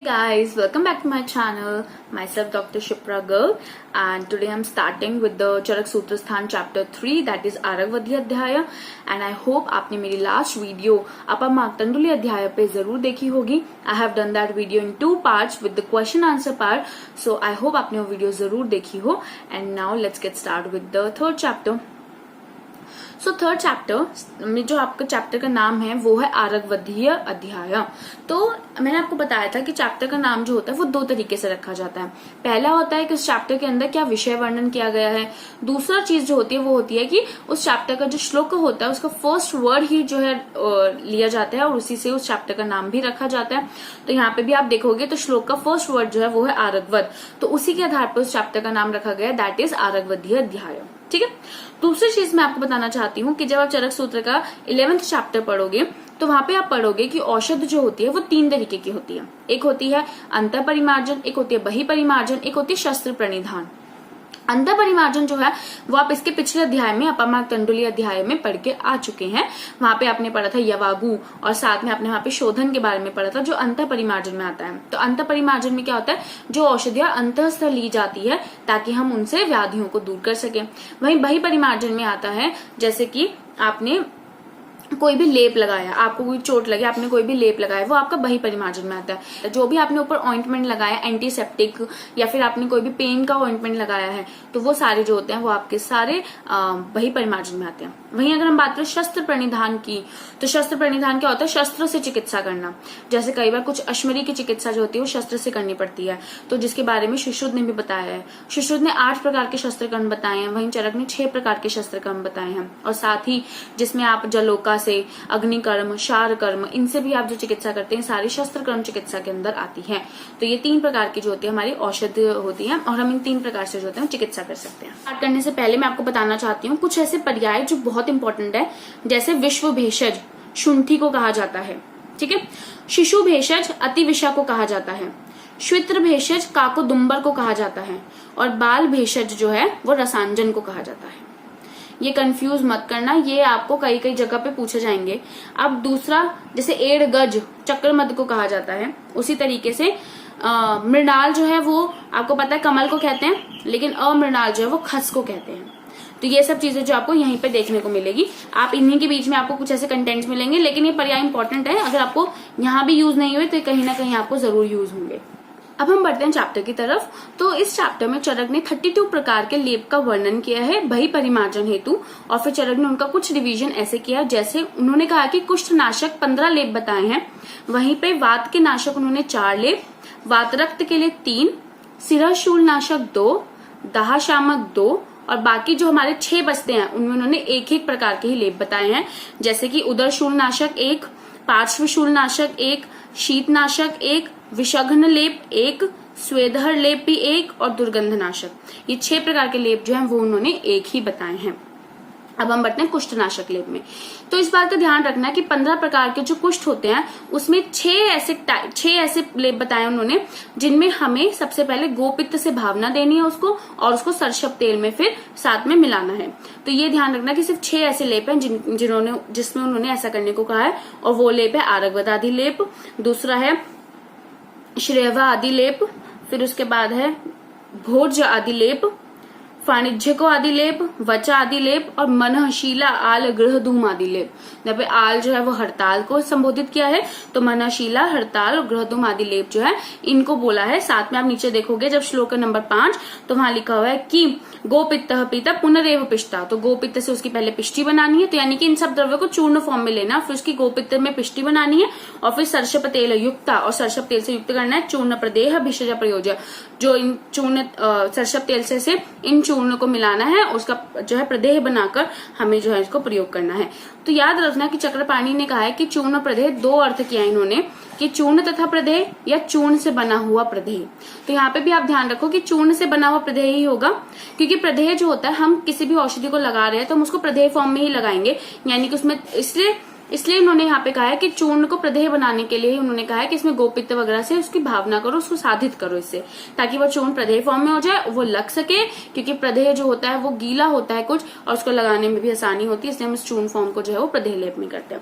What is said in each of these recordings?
Guys, welcome back to my channel. Myself Dr. Shipra Girl, and today I'm starting with the Charak Sutrasthan chapter 3, that is Aragvadhi अध्याय. And I hope आपने मेरी last video अपामार्कतंडुली अध्याय पे जरूर देखी होगी. I have done that video in 2 parts with the question answer part. So I hope आपने वो video जरूर देखी हो. And now let's get started with the third chapter. So third chapter में जो आपका चैप्टर का नाम है वो है आरगवधीय अध्याय. तो मैंने आपको बताया था कि चैप्टर का नाम जो होता है वो 2 तरीके से रखा जाता है. पहला होता है कि उस चैप्टर के अंदर क्या विषय वर्णन किया गया है. दूसरा चीज जो होती है वो होती है कि उस चैप्टर का जो श्लोक होता है उसका फर्स्ट वर्ड ही जो है लिया जाता है और उसी से उस चैप्टर का नाम भी रखा जाता है. तो यहाँ पे भी आप देखोगे तो श्लोक का फर्स्ट वर्ड जो है वो है आरगवध. तो उसी के आधार पर उस चैप्टर का नाम रखा गया, दैट इज आरगवधीय अध्याय. ठीक है. दूसरी चीज मैं आपको बताना चाहती हूँ कि जब आप चरक सूत्र का 11th चैप्टर पढ़ोगे तो वहां पे आप पढ़ोगे कि औषध जो होती है वो 3 तरीके की होती है. एक होती है अंतर परिमार्जन, एक होती है बहिपरिमार्जन, एक होती है शस्त्र प्रणिधान. अंतर परिमार्जन जो है वो आप इसके पिछले अध्याय में अपामार्कतंडुली अध्याय में पढ़ के आ चुके हैं. वहां पे आपने पढ़ा था यवागु और साथ में आपने वहां पे शोधन के बारे में पढ़ा था जो अंतर परिमार्जन में आता है. तो अंतर परिमार्जन में क्या होता है, जो औषधियां अंतःस्थ ली जाती है ताकि हम उनसे व्याधियों को दूर कर सकें. वहीं बहिपरिमार्जन में आता है जैसे कि आपने कोई भी लेप लगाया, आपको कोई चोट लगे, आपने कोई भी लेप लगाया, वो आपका बहिपरिमार्जन में आता है. जो भी आपने ऊपर ऑइंटमेंट लगाया एंटीसेप्टिक या फिर आपने कोई भी पेन का ऑइंटमेंट लगाया है तो वो सारे जो होते हैं वो आपके सारे बहिपरिमार्जन में आते हैं. वहीं अगर हम बात करें शस्त्र प्रणिधान की, तो शस्त्र प्रणिधान क्या होता है, शस्त्र से चिकित्सा करना. जैसे कई बार कुछ अश्मरी की चिकित्सा जो होती है वो शस्त्र से करनी पड़ती है, तो जिसके बारे में सुश्रुत ने भी बताया है. सुश्रुत ने 8 प्रकार के शस्त्र कर्म बताए हैं, वहीं चरक ने 6 प्रकार के शस्त्र कर्म बताए हैं. और साथ ही जिसमें आप जलोका से अग्निकर्म, शार कर्म, इनसे भी आप जो चिकित्सा करते हैं सारी शस्त्र कर्म चिकित्सा के अंदर आती है. तो ये 3 प्रकार की जो होती है हमारी औषधि होती है और हम इन 3 प्रकार से जो होते हैं चिकित्सा कर सकते हैं. स्टार्ट करने से पहले मैं आपको बताना चाहती हूँ कुछ ऐसे पर्याय जो बहुत इंपॉर्टेंट है. जैसे विश्व भेषज शुंठी को कहा जाता है. ठीक है. शिशु भेषज अति विषा को कहा जाता है. श्वित्र भेषज काकोदुम्बर को कहा जाता है और बाल भेषज जो है वो रसांजन को कहा जाता है. ये कंफ्यूज मत करना, ये आपको कई कई जगह पे पूछे जाएंगे. अब दूसरा जैसे एड़ गज चक्रमद को कहा जाता है, उसी तरीके से मृणाल जो है वो आपको पता है कमल को कहते हैं, लेकिन अमृणाल जो है वो खस को कहते हैं. तो ये सब चीजें जो आपको यहीं पे देखने को मिलेगी. आप इन्हीं के बीच में आपको कुछ ऐसे कंटेंट्स मिलेंगे, लेकिन ये पर्याय इंपॉर्टेंट है. अगर आपको यहाँ भी यूज नहीं हुए तो कहीं ना कहीं आपको जरूर यूज होंगे. अब हम बढ़ते हैं चैप्टर की तरफ. तो इस चैप्टर में चरक ने 32 प्रकार के लेप का वर्णन किया है बहिपरिमार्जन हेतु. और फिर चरक ने उनका कुछ डिवीजन ऐसे किया, जैसे उन्होंने कहा कि कुष्ठ नाशक 15 लेप बताए हैं. वहीं पे वात के नाशक उन्होंने 4 लेप, वात रक्त के लिए 3, सिरह शूल नाशक 2, दाह शामक 2 और बाकी जो हमारे 6 बचते हैं उनमें उन्होंने एक प्रकार के ही लेप बताए हैं. जैसे कि उदर शूल नाशक 1, पार्श्व शूल नाशक 1, शीत नाशक 1, विषघ्न लेप 1, स्वेदहर लेप भी 1 और दुर्गंध नाशक. ये 6 प्रकार के लेप जो हैं वो उन्होंने एक ही बताए हैं. अब हम बढ़ते हैं कुष्ठ नाशक लेप में. तो इस बात का ध्यान रखना कि 15 प्रकार के जो कुष्ठ होते हैं उसमें 6 ऐसे लेप बताए उन्होंने जिनमें हमें सबसे पहले गोपित्त से भावना देनी है उसको और उसको सरसप तेल में फिर साथ में मिलाना है. तो ये ध्यान रखना कि सिर्फ 6 ऐसे लेप हैं जिसमें उन्होंने ऐसा करने को कहा है. और वो लेप है आरगवद आदि लेप, दूसरा है श्रेवा आदि लेप, फिर उसके बाद है भोज आदि लेप, वाणिज्य को आदि लेप, वचा आदि लेप और मनःशीला आल गृह धूम आदि लेप. यहाँ पे आल जो है वो हड़ताल को संबोधित किया है, तो मनःशीला, हड़ताल और गृह धूम आदि लेप जो है इनको बोला है. साथ में आप नीचे देखोगे जब श्लोक नंबर 5 तो वहां लिखा हुआ है कि गोपित्त पीता पुनरेव पिष्टा. तो गोपित्त से उसकी पहले पिष्टि बनानी है, तो यानी कि इन सब द्रव्यों को चूर्ण फॉर्म में लेना, फिर उसकी गोपित्त में पिष्टि बनानी है और फिर सरसप तेल युक्ता और सरसप तेल से युक्त करना है. चूर्ण प्रदेह भिषज प्रयोज्य, जो इन चूर्ण सरसप तेल से इन चूर्ण को मिलाना है, उसका जो है प्रदेह बनाकर हमें जो है इसको प्रयोग करना है. तो याद रखना कि चक्रपाणी ने कहा है कि चूर्ण प्रदेह 2 अर्थ किया इन्होंने, कि चूर्ण तथा प्रदेह या चूर्ण से बना हुआ प्रदेह. तो यहाँ पे भी आप ध्यान रखो कि चूर्ण से बना हुआ प्रदेह ही होगा, क्योंकि प्रदेह जो होता है हम किसी भी औषधि को लगा रहे हैं तो हम उसको प्रदेह फॉर्म में ही लगाएंगे. यानी कि उसमें इसलिए उन्होंने यहाँ पे कहा है कि चूर्ण को प्रदेह बनाने के लिए उन्होंने कहा है कि इसमें गोपित्त वगैरह से उसकी भावना करो, उसको साधित करो इससे, ताकि वो चूर्ण प्रदेह फॉर्म में हो जाए, वो लग सके. क्योंकि प्रदेह जो होता है वो गीला होता है कुछ और उसको लगाने में भी आसानी होती है, इसलिए हम इस चूर्ण फॉर्म को जो है वो प्रदेह लेप में करते हैं.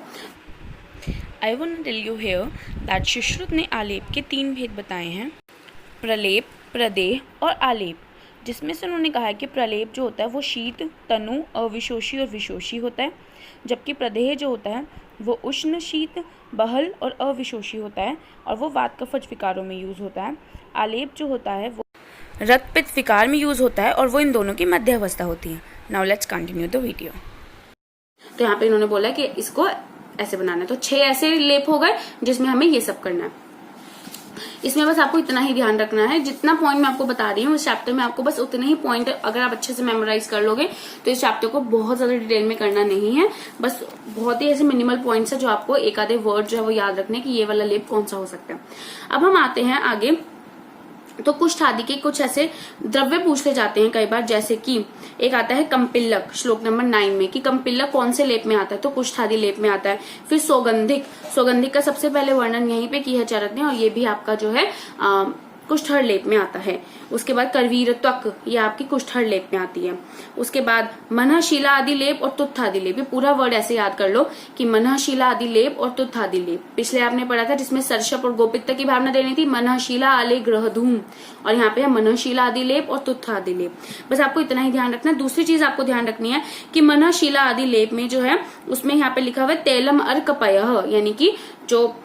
I want to tell you here that Sushruta ने आलेप के 3 भेद बताए हैं, प्रलेप, प्रदेह और आलेप, जिसमें से उन्होंने कहा है कि प्रलेप जो होता है वो शीत, तनु, अविशोषी और विशोषी होता है, जबकि प्रदेह जो होता है वो उष्ण, शीत, बहल और अविशोषी होता है और वो वात कफज विकारों में यूज़ होता है। आलेप जो होता है वो रक्त पित्त विकार में यूज़ होता है और वो इन दोनों की मध्य अवस्था होती है। Now let's continue the video. तो यहाँ पे इन्होंने बोला कि इसको ऐसे बनाना है, तो 6 ऐसे लेप हो गए जिसमें हमें ये सब करना है। इसमें बस आपको इतना ही ध्यान रखना है, जितना पॉइंट मैं आपको बता रही हूँ इस चैप्टर में आपको बस उतने ही पॉइंट अगर आप अच्छे से मेमोराइज कर लोगे तो इस चैप्टर को बहुत ज्यादा डिटेल में करना नहीं है, बस बहुत ही ऐसे मिनिमल पॉइंट्स है जो आपको एक आधे वर्ड जो है वो याद रखने कि ये वाला लेप कौन सा हो सकता है। अब हम आते हैं आगे, तो कुष्ठ आदि के कुछ ऐसे द्रव्य पूछते जाते हैं कई बार, जैसे कि एक आता है कंपिल्लक श्लोक नंबर 9 में कि कंपिल्लक कौन से लेप में आता है, तो कुष्ठ आदि लेप में आता है। फिर सौगंधिक, सौगंधिक का सबसे पहले वर्णन यहीं पे किया है चरक ने, और ये भी आपका जो है कुष्ठहर लेप में आता है। उसके बाद करवीर त्वक, ये आपकी कुष्ठहर लेप में आती है। उसके बाद मनःशिला आदि लेप और तुत्थ आदि लेप, ये पूरा वर्ड ऐसे याद कर लो कि मनःशिला आदि लेप और तुत्थ आदि लेप। पिछले आपने पढ़ा था जिसमें सर्षप और गोपित्त की भावना देनी थी, मनःशिला आले ग्रह धूम, और यहाँ पे है मनःशिला आदि लेप और तुत्थ आदि लेप। बस आपको इतना ही ध्यान रखना है। दूसरी चीज आपको ध्यान रखनी है कि मनःशिला आदि लेप में जो है उसमें यहाँ पे लिखा हुआ है तेलम अर्कपयः, यानी कि जो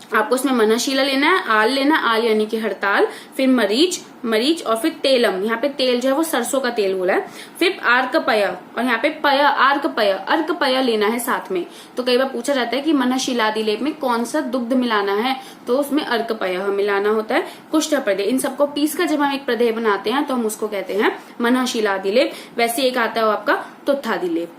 आपको उसमें मनःशिला लेना है, आल लेना, आल यानी कि हड़ताल, फिर मरीच, मरीच और फिर तेलम, यहाँ पे तेल जो है वो सरसों का तेल बोला है, फिर आर्कपय, और यहाँ पे पय, आर्कपय, अर्कपय लेना है साथ में। तो कई बार पूछा जाता है कि मनःशिला आदि लेप में कौन सा दुग्ध मिलाना है, तो उसमें अर्कपय मिलाना होता है। कुष्ठ प्रदेह, इन सबको पीस कर जब हम एक प्रदेह बनाते हैं तो हम उसको कहते हैं मनःशिला आदि लेप। वैसे एक आता है आपका तुत्थ आदि लेप।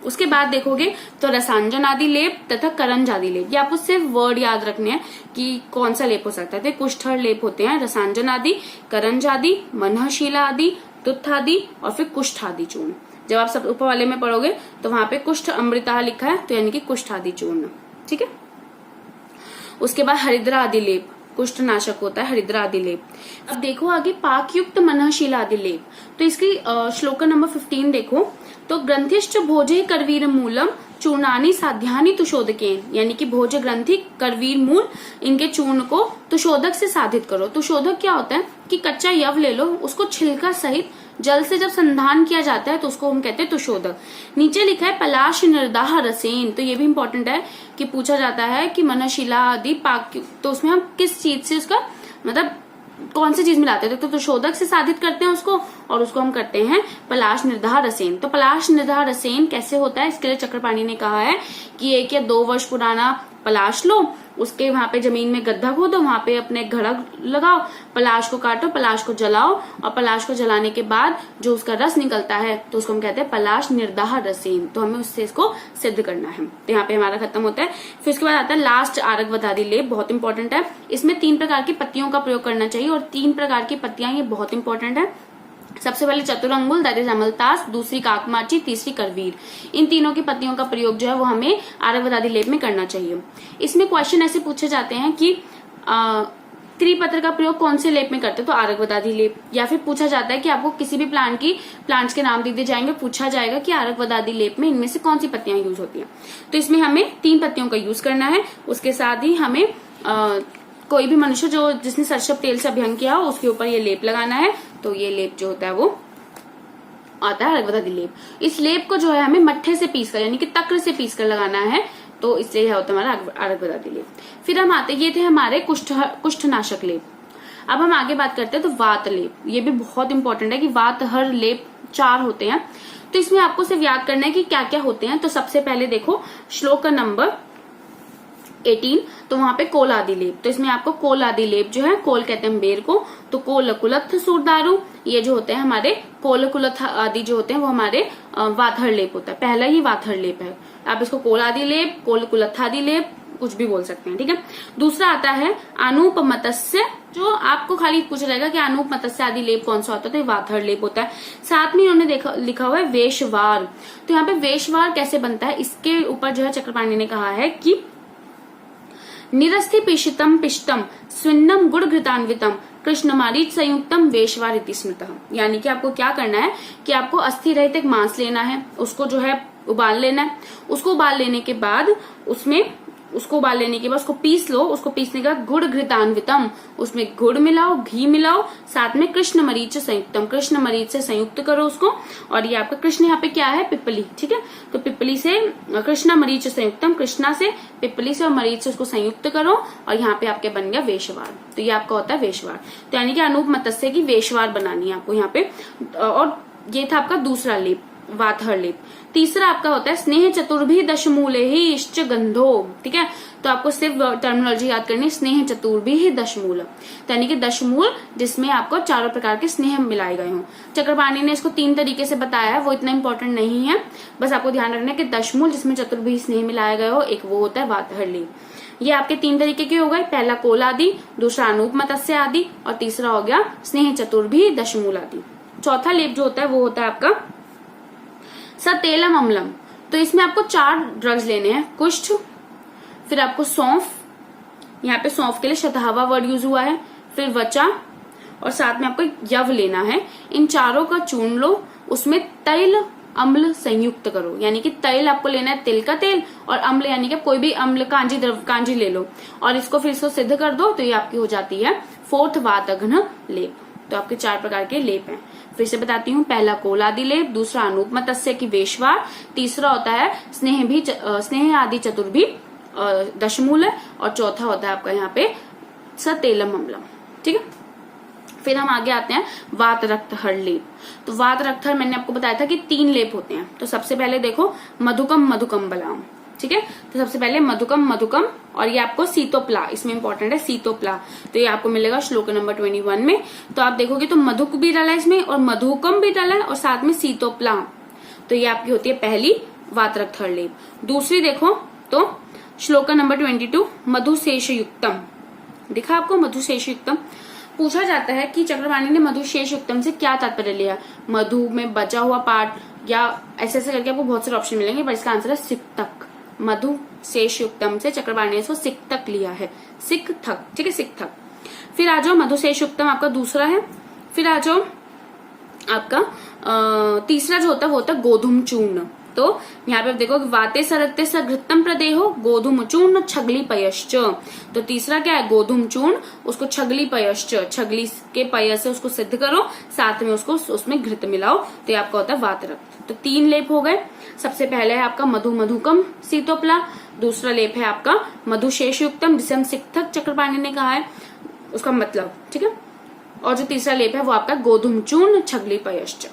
उसके बाद देखोगे तो रसांजन आदि लेप तथा करंज आदि लेप, ये आपको सिर्फ वर्ड याद रखने हैं कि कौन सा लेप हो सकता है। तो कुष्ठहर लेप होते हैं रसांजन आदि, करंज आदि, मनःशिला आदि, तुत्थ आदि और फिर कुष्ठ आदि चूर्ण। जब आप सब ऊपर वाले में पढ़ोगे तो वहां पे कुष्ठ अमृता लिखा है, तो यानी कि कुष्ठ आदि चूर्ण, ठीक है। उसके बाद हरिद्रा आदि लेप, कुष्ठ नाशक होता है हरिद्रा आदि लेप। अब देखो आगे पाकयुक्त मनःशिला आदि लेप, तो इसकी श्लोक नंबर 15 देखो, तो ग्रंथिश्च भोजे करवीर मूलम चूर्णानी साध्यानी तुशोदके, यानी कि भोज ग्रंथि करवीर मूल इनके चूर्ण को तुशोदक से साधित करो। तुशोदक क्या होता है कि कच्चा यव ले लो, उसको छिलका सहित जल से जब संधान किया जाता है तो उसको हम कहते हैं तुशोदक। नीचे लिखा है पलाश निर्दाह रसेन, तो ये भी इंपॉर्टेंट है कि पूछा जाता है कि मनःशिला आदि पाक, तो उसमें हम किस चीज से उसका मतलब कौन सी चीज मिलाते हैं, तो तुशोदक से साधित करते हैं उसको, और उसको हम करते हैं पलाश निर्दाह रसेन। तो पलाश निर्दाह रसेन कैसे होता है, इसके लिए चक्रपाणी ने कहा है कि 1 या 2 वर्ष पुराना पलाश लो, उसके वहां पे जमीन में गड्ढा खोदो, वहां पे अपने घड़ा लगाओ, पलाश को काटो, पलाश को जलाओ, और पलाश को जलाने के बाद जो उसका रस निकलता है तो उसको हम कहते हैं पलाश निर्दाह रसेन। तो हमें उससे इसको सिद्ध करना है। तो यहाँ पे हमारा खत्म होता है। फिर उसके बाद आता है लास्ट आरगवदादि लेप, बहुत इंपॉर्टेंट है। इसमें 3 प्रकार की पत्तियों का प्रयोग करना चाहिए, और 3 प्रकार की पत्तियां ये बहुत इंपॉर्टेंट है। सबसे पहले चतुरंगुल दैट इज अमलतास, दूसरी काकमाची, तीसरी करवीर। इन तीनों की पत्तियों का प्रयोग जो है वो हमें आरगवदादि लेप में करना चाहिए। इसमें क्वेश्चन ऐसे पूछे जाते हैं कि त्रिपत्र का प्रयोग कौन से लेप में करते हैं, तो आरगवदादि लेप। या फिर पूछा जाता है कि आपको किसी भी प्लांट्स के नाम दे दिए जाएंगे, पूछा जाएगा कि आरगवदादि लेप में इनमें से कौन सी पत्तियां यूज होती हैं, तो इसमें हमें 3 पत्तियों का यूज करना है। उसके साथ ही हमें कोई भी मनुष्य जिसने सरसप तेल से अभ्यंग किया हो उसके ऊपर ये लेप लगाना है, तो ये लेप जो होता है वो आता है आरगवदादि लेप। इस लेप को जो है हमें मट्ठे से पीसकर यानी कि तक्र से पीसकर लगाना है, तो इसलिए यह होता है हमारा आरगवदादि लेप। फिर हम आते, ये थे हमारे कुष्ठनाशक लेप। अब हम आगे बात करते हैं तो वात लेप, ये भी बहुत इंपॉर्टेंट है कि वात हर लेप 4 होते हैं। तो इसमें आपको सिर्फ याद करना है कि क्या क्या होते हैं। तो सबसे पहले देखो श्लोक नंबर 18, तो वहां पे कोल आदि लेप, तो इसमें आपको कोल आदि लेप जो है, कोल कहते हैं बेर को, तो कोल कुलत्थ सूरदारू, ये जो होते हैं हमारे कोल कुलत्थ आदि जो होते हैं वो हमारे वाथर लेप होता है, पहला ही वाथर लेप है। आप इसको कोल आदि लेप, कोल कुलत्थ आदि लेप कुछ भी बोल सकते हैं, ठीक है। दूसरा आता है अनूप मत्स्य, जो आपको खाली पूछा जाएगा कि अनूप मत्स्य आदि लेप कौन सा होता है, तो ये वाथर लेप होता है। साथ में उन्होंने लिखा हुआ है वेशवार, तो यहाँ पे वेशवार कैसे बनता है, इसके ऊपर जो है चक्रपाणी ने कहा है कि निरस्थि पिशितम पिष्टम स्विन्नम गुड़ घृतान्वितम कृष्णमारीच संयुक्तम वेशवार इति स्मृतः, यानी कि आपको क्या करना है कि आपको अस्थि रहित एक मांस लेना है, उसको जो है उबाल लेना है। उसको उबाल लेने के बाद उसमें उसको उबाल लेने के बाद उसको पीस लो, उसको पीसने के बाद गुड़ घृतान्वितम, उसमें गुड़ मिलाओ, घी मिलाओ, साथ में कृष्ण मरीच संयुक्तम, कृष्ण मरीच से संयुक्त करो उसको। और ये आपका कृष्ण यहाँ पे क्या है, पिपली, ठीक है। तो पिपली से कृष्ण मरीच संयुक्तम, कृष्णा से, पिपली से और मरीच से उसको संयुक्त करो और यहाँ पे आपके बन गया वेशवार। तो ये आपका होता है वेशवार। तो यानी कि अनूप मत्स्य की वेशवार बनानी है आपको यहाँ पे। और ये था आपका दूसरा लेप, वातहर लेप। तीसरा आपका होता है स्नेह चतुर्भी दशमूले ही इश्च गंधो, ठीक है। तो आपको सिर्फ टर्मिनोलॉजी याद करनी है, स्नेह चतुर्भी ही दशमूल, यानी कि दशमूल जिसमें आपको चारों प्रकार के स्नेह मिलाए गए हों। चक्रपाणी ने इसको 3 तरीके से बताया है, वो इतना इंपॉर्टेंट नहीं है, बस आपको ध्यान रखना है कि दशमूल जिसमें चतुर्भी स्नेह मिलाए गए हो, एक वो होता है वातहर लेप। ये आपके 3 तरीके के हो गए, पहला कोल आदि, दूसरा अनूप मत्स्य आदि और तीसरा हो गया स्नेह चतुर्भी दशमूल आदि। चौथा लेप जो होता है वो होता है आपका सतेलम अम्लम। तो इसमें आपको 4 ड्रग्स लेने हैं, कुष्ठ, फिर आपको सौंफ, यहाँ पे सौंफ के लिए शतहवा वर्ड यूज हुआ है, फिर वचा और साथ में आपको यव लेना है। इन चारों का चूर्ण लो, उसमें तैल अम्ल संयुक्त करो, यानी कि तैल आपको लेना है तिल का तेल और अम्ल यानी कि कोई भी अम्ल कांजी द्रव कांजी ले लो और इसको फिर इसको सिद्ध कर दो। तो ये आपकी हो जाती है 4th वातघ्न लेप। तो आपके 4 प्रकार के लेप हैं, फिर से बताती हूँ। पहला कोलादि लेप, दूसरा अनूप मत्स्य की वेशवार, तीसरा होता है स्नेह आदि चतुर्भी दशमूल और चौथा होता है आपका यहाँ पे सतेलम अम्लम, ठीक है। फिर हम आगे आते हैं वात रक्तहर लेप। तो वात रक्तहर मैंने आपको बताया था कि 3 लेप होते हैं। तो सबसे पहले देखो मधुकम मधुकम बलाम, ठीक है। तो सबसे पहले मधुकम मधुकम और ये आपको सीतोप्ला, इसमें इंपॉर्टेंट है सीतोप्ला। तो ये आपको मिलेगा श्लोक नंबर 21 में। तो आप देखोगे तो मधुक भी डाला है इसमें और मधुकम भी डाला है और साथ में सीतोप्ला। तो ये आपकी होती है पहली वात रक्तहर लेप। दूसरी देखो तो श्लोक नंबर 22 मधुशेष युक्तम, दिखा आपको मधुशेष युक्तम। पूछा जाता है कि चक्रपाणी ने मधुशेष युक्तम से क्या तात्पर्य लिया, मधु में बचा हुआ पार्ट या ऐसे ऐसे करके आपको बहुत सारे ऑप्शन मिलेंगे, पर इसका आंसर है सिक्तक। मधु शेष युक्तम से चक्रपाणी ने इसको सिक्तक लिया है, सिक्थक, ठीक है, सिक्थक। फिर आ जाओ मधुशेष युक्तम आपका दूसरा है। फिर आ जाओ आपका तीसरा जो होता है वो होता है गोधूम चूर्ण। तो यहाँ पे आप देखो वाते सरकते सघृतम प्रदेहो गोधूम चूर्ण छगली पयश्च। तो तीसरा क्या है, गोधूम चूर्ण, उसको छगली पयश्च, छगली के पय से उसको सिद्ध करो, साथ में उसको उसमें घृत मिलाओ। तो ये आपका होता है वात रक्त। तो 3 लेप हो गए। सबसे पहले है आपका मधु मधुकम सीतोप्ला, दूसरा लेप है आपका मधुशेष युक्तम जिसे हम सिक्थक चक्रपाणी ने कहा है उसका मतलब, ठीक है। और जो तीसरा लेप है वो आपका गोधूम चूर्ण छगली पयश्च,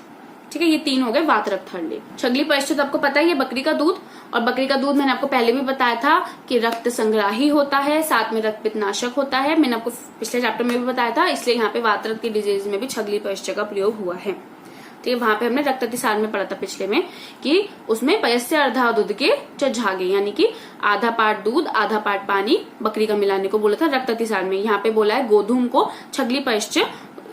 ठीक है। ये 3 हो गए वात रक्तहर लेप। छगली पयश्च तो आपको पता ही है बकरी का दूध, और बकरी का दूध मैंने आपको पहले भी बताया था कि रक्त संग्राही होता है, साथ में रक्त पित्तनाशक होता है, मैंने आपको पिछले चैप्टर में भी बताया था। इसलिए यहाँ पे वात रक्त की डिजीज में भी छगली पयश्च का प्रयोग हुआ है, ठीक है। वहां पे हमने रक्ततिसार में पढ़ा था पिछले में कि उसमें पयस्य अर्धा दूध के झागे, यानी कि आधा पार्ट दूध आधा पार्ट पानी बकरी का मिलाने को बोला था रक्ततिसार में। यहाँ पे बोला है गोधूम को छगली पयश्च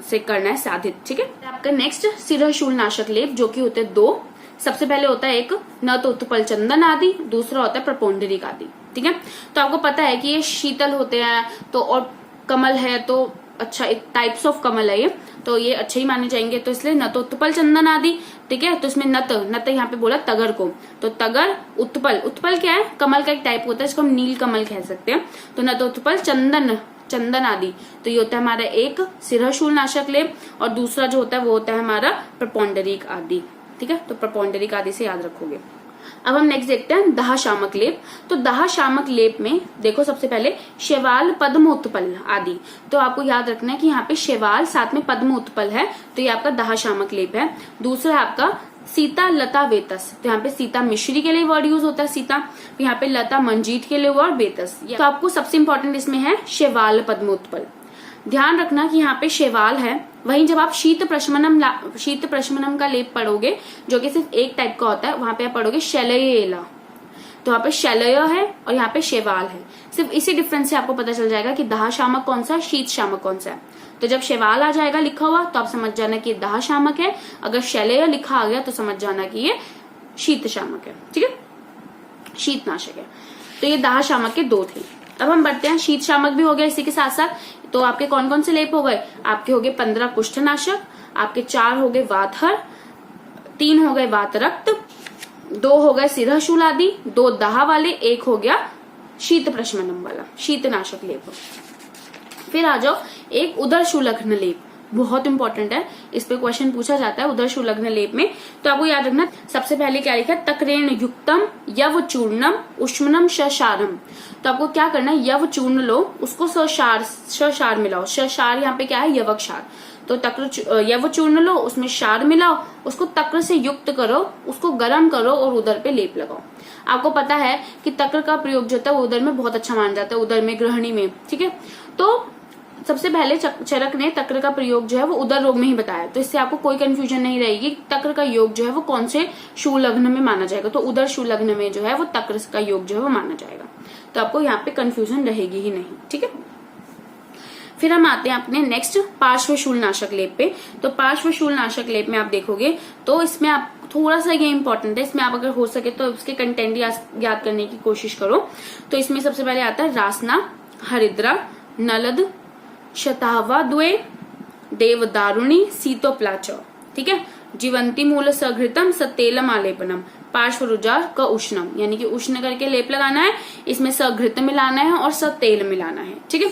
से करना है साधित, ठीक है। आपका नेक्स्ट सिरहशूल नाशक लेप जो कि होते हैं 2। सबसे पहले होता है एक न तो उत्पल चंदन आदि, दूसरा होता है प्रपोंडरिक आदि, ठीक है। तो आपको पता है कि ये शीतल होते हैं, तो और कमल है तो अच्छा एक टाइप्स ऑफ कमल है ये, तो ये अच्छे ही माने जाएंगे। तो इसलिए न तो उत्पल चंदन आदि, ठीक है। तो इसमें नत यहाँ पे बोला तगर को, तो तगर उत्पल, उत्पल क्या है, कमल का एक टाइप होता है जिसको हम नील कमल कह सकते हैं। तो न तो उत्पल चंदन आदि, तो ये होता है हमारा एक सिरहशूल नाशक लेप, और दूसरा जो होता है वो होता है हमारा प्रपोंडरिक आदि, ठीक है। तो प्रपोंडरिक आदि से याद रखोगे। अब हम नेक्स्ट देखते हैं दाह शामक लेप। तो दाह शामक लेप में देखो सबसे पहले शैवाल पद्मोत्पल आदि, तो आपको याद रखना है कि यहाँ पे शैवाल साथ में पद्मोत्पल है, तो ये आपका दाह शामक लेप है। दूसरा आपका सीता लता वेतस, तो यहाँ पे सीता मिश्री के लिए वर्ड यूज होता है सीता, यहाँ पे लता मंजीत के लिए वर्ड वेतस। तो आपको सबसे इंपॉर्टेंट इसमें है शैवाल पद्मोत्पल। ध्यान रखना कि यहाँ पे शैवाल है, वहीं जब आप शीत प्रशमनम का लेप पढ़ोगे जो कि सिर्फ एक टाइप का होता है, वहां पे आप पढ़ोगे शैलयेला। तो यहाँ पे शैलय है और यहाँ पे शैवाल है। सिर्फ इसी डिफरेंस से आपको पता चल जाएगा कि दाह शामक कौन सा है, शीत शामक कौन सा है। तो जब शैवाल आ जाएगा लिखा हुआ तो आप समझ जाना कि दाह शामक है, अगर शैलय लिखा आ गया तो समझ जाना कि ये शीत शामक है, ठीक है, शीतनाशक है। तो ये दाह शामक के 2 थे। अब हम बढ़ते हैं, शीत शामक भी हो गया इसी के साथ साथ। तो आपके कौन कौन से लेप हो गए, आपके हो गए 15 कुष्ठनाशक, आपके 4 हो गए वातहर, 3 हो गए वात रक्त, 2 हो गए सिरहशूल आदि, 2 दाह वाले, 1 हो गया शीत प्रशमनम वाला, शीतनाशक लेप। फिर आ जाओ एक उदर शूलग्न लेप, बहुत इंपॉर्टेंट है, इस पे क्वेश्चन पूछा जाता है उदर शूलग्न लेप में। तो आपको याद रखना, सबसे पहले क्या लिखा है, तकरेण युक्तम यव चूर्णम उष्मनम शशारम। तो आपको क्या करना है, यव चूर्ण लो, उसको शशार मिलाओ। शशार यहाँ पे क्या है, यवक क्षार। तो तक्र यव चूर्ण लो, उसमें क्षार मिलाओ, उसको तक्र से युक्त करो, उसको गर्म करो और उदर पे लेप लगाओ। आपको पता है कि तक्र का प्रयोग जो होता है वो उदर में बहुत अच्छा माना जाता है, उदर में, गृहिणी में, ठीक है। तो सबसे पहले चरक ने तक्र का प्रयोग जो है वो उदर रोग में ही बताया, तो इससे आपको कोई कंफ्यूजन नहीं रहेगी तक्र का योग जो है वो कौन से शूलग्न में माना जाएगा। तो उदर शूलग्न में जो है वो तक्र का योग जो है वो माना जाएगा, तो आपको यहाँ पे कंफ्यूजन रहेगी ही नहीं, ठीक है। फिर हम आते हैं अपने नेक्स्ट पार्श्व शूलनाशक लेप पे। तो पार्श्व शूलनाशक लेप में आप देखोगे तो इसमें आप थोड़ा सा ये इंपॉर्टेंट है, इसमें आप अगर हो सके तो उसके कंटेंट याद करने की कोशिश करो। तो इसमें सबसे पहले आता है रासना, हरिद्रा, नलद, शतावा द्वे, देवदारुणी, सीतोप्लाच, ठीक है। जीवंती मूल सघृतम सतेलम आलेपनम, पार्श्व रुजा का उष्णम, यानी कि उष्ण करके लेप लगाना है, इसमें सघृत मिलाना है और सतेल मिलाना है, ठीक है।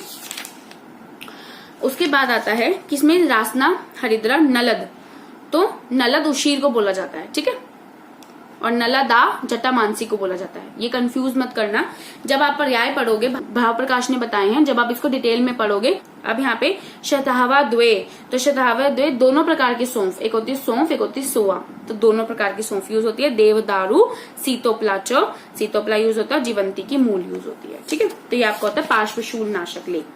उसके बाद आता है किसमें, रासना, हरिद्रा, नलद। तो नलद उशीर को बोला जाता है, ठीक है, और नलदा जटामानसी को बोला जाता है। ये कंफ्यूज मत करना, जब आप पर्याय पढ़ोगे, भाव प्रकाश ने बताए हैं, जब आप इसको डिटेल में पढ़ोगे। अब यहाँ पे शतावा द्वे, तो शतावा द्वे दोनों प्रकार की सौंफ, एक होती है सौंफ, एक होती है सोआ, तो दोनों प्रकार की सौंफ यूज होती है। देवदारू, सीतोप्लाच, सीतोप्ला यूज होता है, जीवंती की मूल यूज होती है, ठीक है। तो ये आपका होता है पार्श्व शूलनाशक लेप।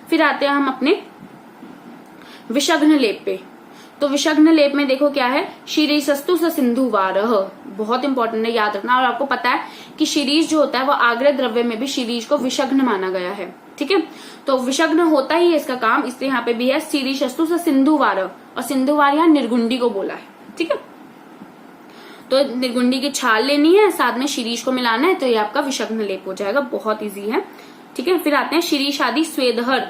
फिर आते हैं हम अपने विषग्न लेप पे। तो विषग्न लेप में देखो क्या है, शीरीषस्तु स सिंधुवारः, बहुत इंपॉर्टेंट है, याद रखना। और आपको पता है कि शीरीष जो होता है वो आग्रह द्रव्य में भी शीरीष को विषग्न माना गया है, ठीक है। तो विषग्न होता ही है इसका काम, इसलिए यहाँ पे भी है शीरीषस्तु स सिंधुवारः, और सिंधुवार यहाँ निर्गुंडी को बोला है, ठीक है। तो निर्गुंडी की छाल लेनी है, साथ में शीरीष को मिलाना है, तो ये आपका विषग्न लेप हो जाएगा, बहुत ईजी है, ठीक है। फिर आते हैं शिरीष आदि स्वेदहर।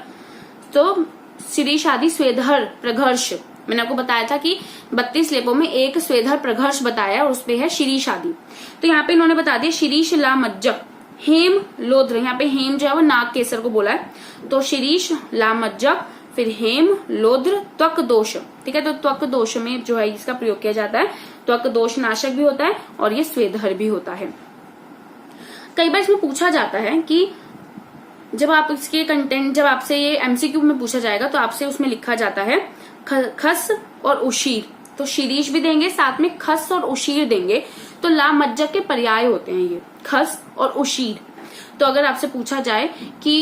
तो शिरीष आदि स्वेदहर प्रघर्ष, मैंने आपको बताया था कि 32 लेपों में एक स्वेदहर प्रघर्ष बताया और उसपे है शिरीष आदि। तो यहाँ पे इन्होंने बता दिया शिरीष ला मज्जक, हेम लोद्र, यहाँ पे हेम जो है वो नाग केसर को बोला है, तो शिरीष ला मज्जक, फिर हेम लोद्र, त्वक दोष, ठीक है। तो त्वक दोष में जो है इसका प्रयोग किया जाता है, त्वक दोष नाशक भी होता है और ये स्वेदहर भी होता है। कई बार इसमें पूछा जाता है कि जब आप इसके कंटेंट, जब आपसे ये एमसीक्यू में पूछा जाएगा तो आपसे उसमें लिखा जाता है खस और उशीर, तो शिरीष भी देंगे, साथ में खस और उशीर देंगे, तो ला मज्जक के पर्याय होते हैं ये खस और उशीर। तो अगर आपसे पूछा जाए कि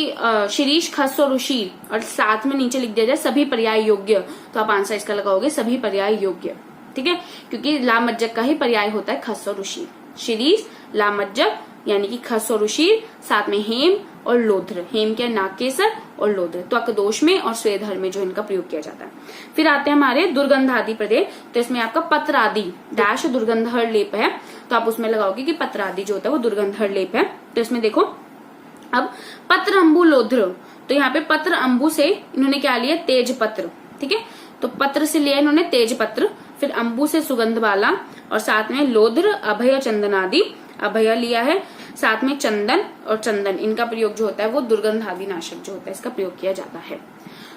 शिरीष, खस और उशीर और साथ में नीचे लिख दिया जाए सभी पर्याय योग्य, तो आप आंसर इसका लगाओगे सभी पर्याय योग्य, ठीक है, क्योंकि ला मज्जक का ही पर्याय होता है खस और उशीर। शिरीष, ला मज्जक यानी कि खस और उशीर, साथ में हेम और लोध्र, हेम क्या नागकेसर और लोध्र, त्वक दोष में और स्वेदहर में जो इनका प्रयोग किया जाता है। फिर आते हैं हमारे दुर्गंधादि प्रदेश, तो इसमें आपका पत्रादि डैश दुर्गंधहर लेप है, तो आप उसमें लगाओगे कि पत्रादि जो होता है वो दुर्गंधहर लेप है। तो इसमें देखो अब पत्र अम्बु लोध्र, तो यहाँ पे पत्र अम्बु से इन्होंने क्या लिया, तेज पत्र, ठीक है, तो पत्र से लिया इन्होंने तेज पत्र, फिर अम्बु से सुगंध वाला, और साथ में लोध्र, अभय, चंदनादि, अभय लिया है, साथ में चंदन और चंदन, इनका प्रयोग जो होता है वो दुर्गंध आदि नाशक जो होता है इसका प्रयोग किया जाता है।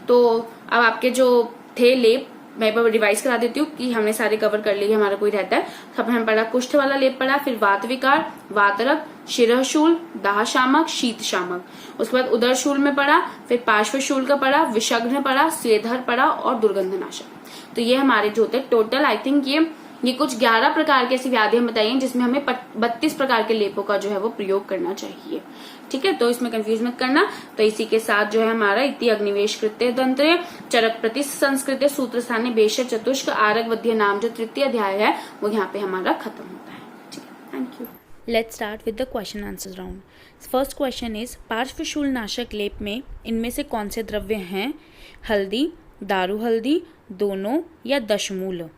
तो अब आपके जो थे लेप मैं एक बार रिवाइज करा देती हूँ कि हमने सारे कवर कर लिए, हमारा कोई रहता है। सब हमने पढ़ा कुष्ठ वाला लेप पढ़ा, फिर वात विकार, वातरक, शिरशूल, दाह शामक, शीत शामक, उसके बाद उदर शूल में पढ़ा, फिर पार्श्व शूल का पढ़ा, विषग्न पढ़ा, स्वेदहर पढ़ा और दुर्गंध नाशक। तो ये हमारे जो होते हैं टोटल आई थिंक ये कुछ 11 प्रकार की ऐसी व्याधियां बताई जिसमें हमें 32 प्रकार के लेपों का जो है वो प्रयोग करना चाहिए, ठीक है। तो इसमें कंफ्यूज मत करना। तो इसी के साथ जो है हमारा इति अग्निवेश कृत्य तंत्र, चरक प्रति संस्कृत, सूत्र स्थानीय बेश चतुष्क, आरग वध्य नाम जो तृतीय अध्याय है वो यहाँ पे हमारा खत्म होता है, ठीक है। Thank you. Let's start with the question answer round. First question is पार्श्वशूल नाशक लेप में इनमें से कौन से द्रव्य हैं, हल्दी, दारू हल्दी, दोनों या दशमूल।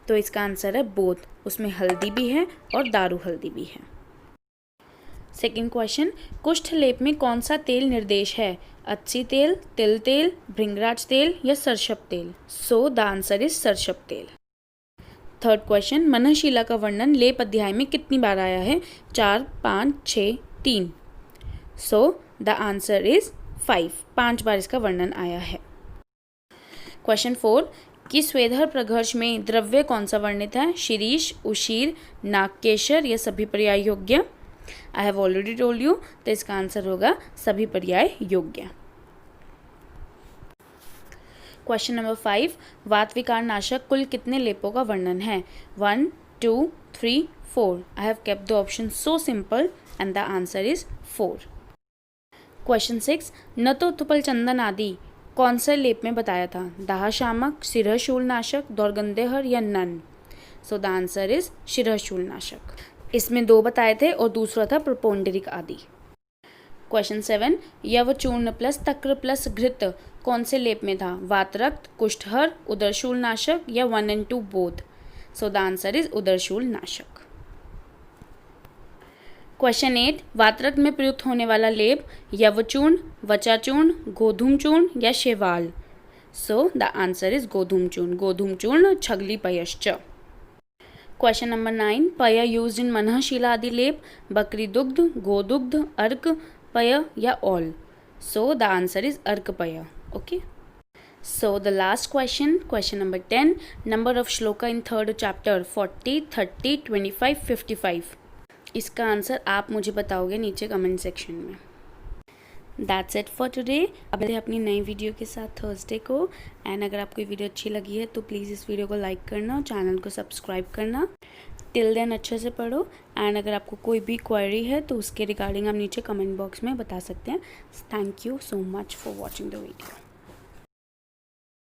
तो इसका आंसर है बोथ, उसमें हल्दी भी है और दारू हल्दी भी है। सेकेंड क्वेश्चन, कुष्ठ लेप में कौन सा तेल निर्देश है, अच्छी तेल, तिल तेल, भृंगराज तेल या सरसप तेल। सो द आंसर इज सरसप तेल। थर्ड क्वेश्चन, मनःशिला का वर्णन लेप अध्याय में कितनी बार आया है? 4, 5, 6, 3। सो द आंसर इज 5, 5 बार इसका वर्णन आया है। क्वेश्चन 4, कि स्वेदर प्रघर्ष में द्रव्य कौन सा वर्णित है? शिरीष, उशीर, नागकेशर या सभी पर्याय योग्य? I have already told you, तो इसका आंसर होगा सभी पर्याय योग्य। क्वेश्चन नंबर 5, वात विकार नाशक कुल कितने लेपों का वर्णन है? 1, 2, 3, 4। I have kept the option so simple and the answer is 4। Question 6, न तो तुपल चंदन आदि कौन से लेप में बताया था? दाह शामक, शिरः शूलनाशक, दौर्गंधेहर या नन? सो द आंसर इज शिरः शूलनाशक। इसमें 2 बताए थे और दूसरा था प्रोपोंडेरिक आदि। क्वेश्चन 7, यवचूर्ण प्लस तक्र प्लस घृत कौन से लेप में था? वातरक्त, कुष्ठहर, उदरशूलनाशक या 1 and 2 both? So the answer is उदरशूलनाशक। क्वेश्चन 8, वातरक्त में प्रयुक्त होने वाला लेप यवचूर्ण, वचाचूर्ण, गोधूम चूर्ण या शेवाल? सो द आंसर इज गोधूम चूर्ण, गोधूम चूर्ण छगली पयश्च। क्वेश्चन नंबर 9, पय यूज्ड इन मनःशिला आदि लेप बकरी दुग्ध, गोदुग्ध, अर्क पय या all? So the answer is अर्क पय। Okay, so the last question, question number 10, number of shloka in third chapter 40, 30, 25, 55। इसका आंसर आप मुझे बताओगे नीचे कमेंट सेक्शन में। That's it for today. अब अपनी नई वीडियो के साथ थर्सडे को। एंड अगर आपको ये वीडियो अच्छी लगी है तो प्लीज़ इस वीडियो को लाइक करना, चैनल को सब्सक्राइब करना। टिल देन अच्छे से पढ़ो। एंड अगर आपको कोई भी क्वेरी है तो उसके रिगार्डिंग आप नीचे कमेंट बॉक्स में बता सकते हैं। Thank you so much for watching the video.